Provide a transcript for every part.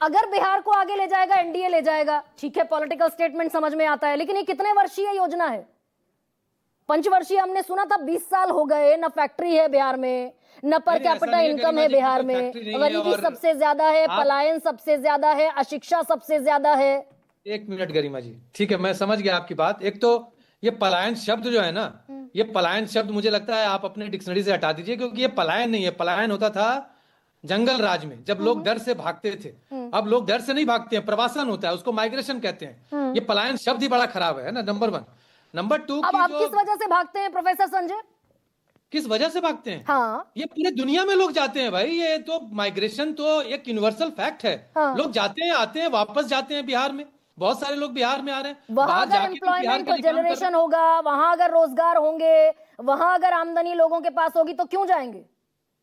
अगर बिहार को आगे ले जाएगा एनडीए ले जाएगा, ठीक है, पॉलिटिकल स्टेटमेंट समझ में आता है, लेकिन ये कितने वर्षीय योजना है? पंचवर्षीय हमने सुना था, 20 साल हो गए, न फैक्ट्री है बिहार में, न पर कैपिटा इनकम है बिहार में, गरीबी सबसे ज्यादा है, पलायन सबसे ज्यादा है, अशिक्षा सबसे ज्यादा है। एक मिनट गरिमा जी, ठीक है, मैं समझ गया आपकी बात। एक तो ये पलायन शब्द जो है ना, ये पलायन शब्द मुझे लगता है आप अपने डिक्शनरी से हटा दीजिए, क्योंकि ये पलायन नहीं है। पलायन होता था जंगल राज में, जब लोग डर से भागते थे। अब लोग डर से नहीं भागते हैं, प्रवासन होता है, उसको माइग्रेशन कहते हैं। ये पलायन शब्द ही बड़ा खराब है ना, नंबर 1। नंबर 2, अब आप किस वजह से भागते हैं प्रोफेसर संजय? किस वजह से भागते हैं? हाँ, ये पूरे दुनिया में लोग जाते हैं भाई, ये तो माइग्रेशन तो एक यूनिवर्सल फैक्ट है। हाँ। लोग जाते हैं, आते हैं, वापस जाते हैं। बिहार में बहुत सारे लोग बिहार में आ रहे हैं, वहां बाहर अगर जाके भी बिहार एम्प्लॉयमेंट के लिए काम कर रहे जनरेशन होगा, वहां अगर रोजगार होंगे, वहां अगर आमदनी लोगों के पास होगी, तो क्यों जाएंगे?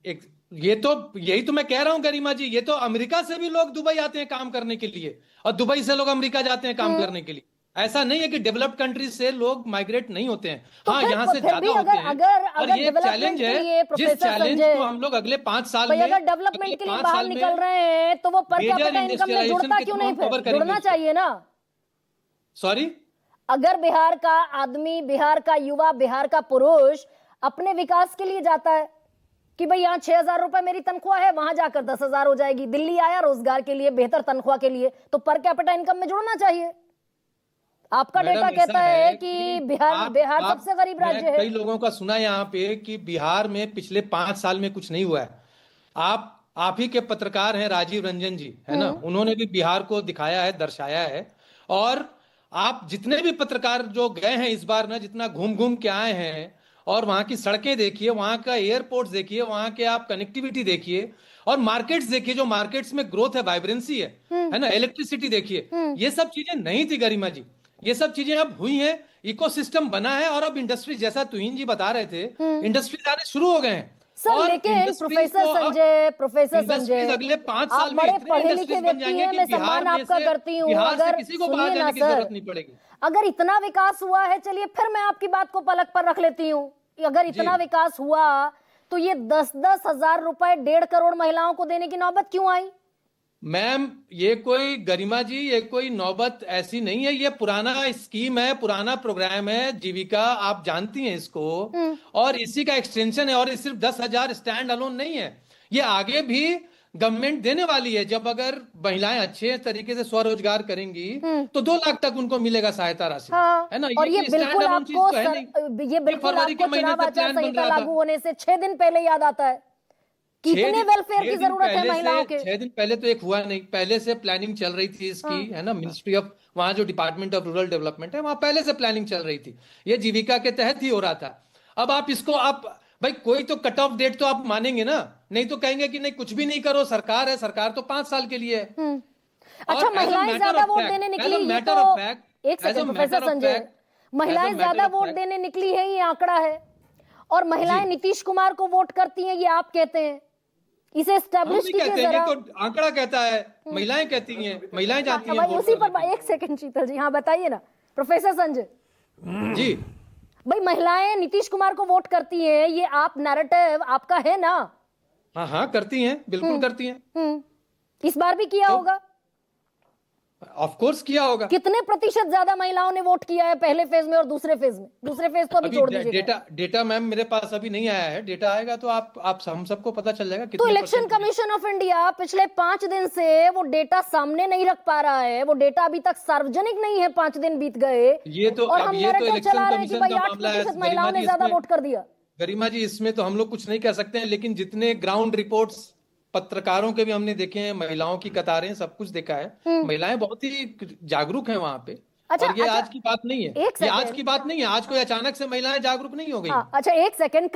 हैं। यही तो मैं कह रहा हूं गरिमा जी, ये तो अमेरिका से भी लोग दुबई आते हैं काम करने के लिए, और दुबई से लोग अमेरिका जाते हैं काम करने के लिए। ऐसा नहीं है कि डेवलप्ड कंट्रीज से लोग माइग्रेट नहीं होते हैं। तो हाँ, फिर यहाँ से फिर ज्यादा भी होते हैं। अगर और ये चैलेंज है, जिस चैलेंज को हम लोग अगले 5 साल में, अगर डेवलपमेंट के लिए बाहर निकल रहे हैं, तो वो पर कैपिटा इनकम में जुड़ता क्यों नहीं? फिर जुड़ना चाहिए ना। सॉरी, अगर बिहार का आदमी, बिहार का युवा, बिहार का पुरुष अपने विकास के लिए जाता है कि भाई यहाँ 6,000 रुपए मेरी तनख्वाह है, वहां जाकर 10,000 हो जाएगी, दिल्ली आया रोजगार के लिए, बेहतर तनख्वाह के लिए, तो पर कैपिटा इनकम में जुड़ना चाहिए। आपका डेटा कहता है कि बिहार सबसे गरीब राज्य है। कई लोगों का सुना यहाँ पे कि बिहार में पिछले 5 साल में कुछ नहीं हुआ है। आप ही के पत्रकार हैं राजीव रंजन जी, है ना, उन्होंने भी बिहार को दिखाया है, दर्शाया है। और आप जितने भी पत्रकार जो गए हैं इस बार ना, जितना घूम घूम के आए हैं, और वहां की सड़कें देखिए, वहां का एयरपोर्ट देखिए, वहां के आप कनेक्टिविटी देखिए, और मार्केट्स देखिए, जो मार्केट्स में ग्रोथ है, वाइब्रेंसी है ना, इलेक्ट्रिसिटी देखिए, ये सब चीजें नहीं थी गरिमा जी। ये सब चीजें अब हुई हैं, इकोसिस्टम बना है, और अब इंडस्ट्री, जैसा तुहिन जी बता रहे थे, इंडस्ट्रीज आने शुरू हो गए हैं। सर, लेकिन प्रोफेसर संजय, अगले 5 साल में बड़े पढ़े लिखे व्यक्ति हैं, मैं सम्मान आपका करती हूँ, अगर किसी को बाहर जाने की जरूरत नहीं पड़ेगी। अगर इतना विकास हुआ है, चलिए फिर मैं आपकी बात को पलक पर रख लेती हूँ, अगर इतना विकास हुआ तो ये 10-10 हजार रुपए 1.5 करोड़ महिलाओं को देने की नौबत क्यों आई? मैम, ये कोई गरिमा जी, ये कोई नौबत ऐसी नहीं है, ये पुराना स्कीम है, पुराना प्रोग्राम है, जीविका, आप जानती हैं इसको, और इसी का एक्सटेंशन है। और ये सिर्फ 10,000 स्टैंड अलोन नहीं है, ये आगे भी गवर्नमेंट देने वाली है। जब अगर महिलाएं अच्छे तरीके से स्वरोजगार करेंगी तो 2 लाख तक उनको मिलेगा सहायता राशि, है ना। और ये बिल्कुल आपको चुनाव आचार संहिता लागू होने से 6 दिन पहले याद आता है। कितने वेलफेयर की जरूरत है महिलाओं के? 6 दिन पहले तो एक हुआ नहीं, पहले से प्लानिंग चल रही थी इसकी, है ना। मिनिस्ट्री ऑफ, वहां जो डिपार्टमेंट ऑफ रूरल डेवलपमेंट है, वहां पहले से प्लानिंग चल रही थी, ये जीविका के तहत ही हो रहा था। अब आप इसको, आप भाई कोई तो कट ऑफ डेट तो आप मानेंगे ना, नहीं तो कहेंगे कि नहीं कुछ भी नहीं करो, सरकार है, सरकार तो 5 साल के लिए है। अच्छा, महिलाएं ज्यादा वोट देने निकली, ये तो एक सेकंड प्रोफेसर संजय, महिलाएं ज्यादा वोट देने निकली है, ये आंकड़ा है, और महिलाएं नीतीश कुमार को वोट करती हैं, ये आप कहते हैं। इसे एस्टैब्लिश कीजिए जरा। तो आंकड़ा कहता है, महिलाएं कहती हैं, महिलाएं जाती हैं उसी पर। एक सेकंड शीतल जी, हाँ बताइए ना प्रोफेसर संजय जी। भाई, महिलाएं नीतीश कुमार को वोट करती हैं, ये आप नैरेटिव आपका है ना? हाँ हाँ, करती हैं, बिल्कुल करती हैं। इस बार भी किया होगा? ऑफ कोर्स किया होगा। कितने प्रतिशत ज्यादा महिलाओं ने वोट किया है पहले फेज में और दूसरे फेज में? दूसरे फेज तो अभी छोड़ दीजिए। डेटा मैम मेरे पास अभी नहीं आया है, डेटा आएगा तो आप हम सबको पता चल जाएगा। तो इलेक्शन कमीशन ऑफ इंडिया पिछले 5 दिन से वो डेटा सामने नहीं रख पा रहा है, वो डेटा अभी तक सार्वजनिक नहीं है, 5 दिन बीत गए, ये तो और हम नैरेटिव चला रहे हैं कि भाई 8% महिलाओं ने ज्यादा वोट कर दिया। गरिमा जी, इसमें तो हम लोग कुछ नहीं कह सकते हैं, लेकिन जितने ग्राउंड रिपोर्ट्स पत्रकारों के भी हमने देखे हैं, महिलाओं की कतारें, सब कुछ देखा है, महिलाएं बहुत ही जागरूक हैं वहां पे। अच्छा, और ये आज की बात नहीं है, ये आज की बात नहीं है, आज कोई अचानक से महिलाएं जागरूक नहीं हो गई। अच्छा, एक सेकंड,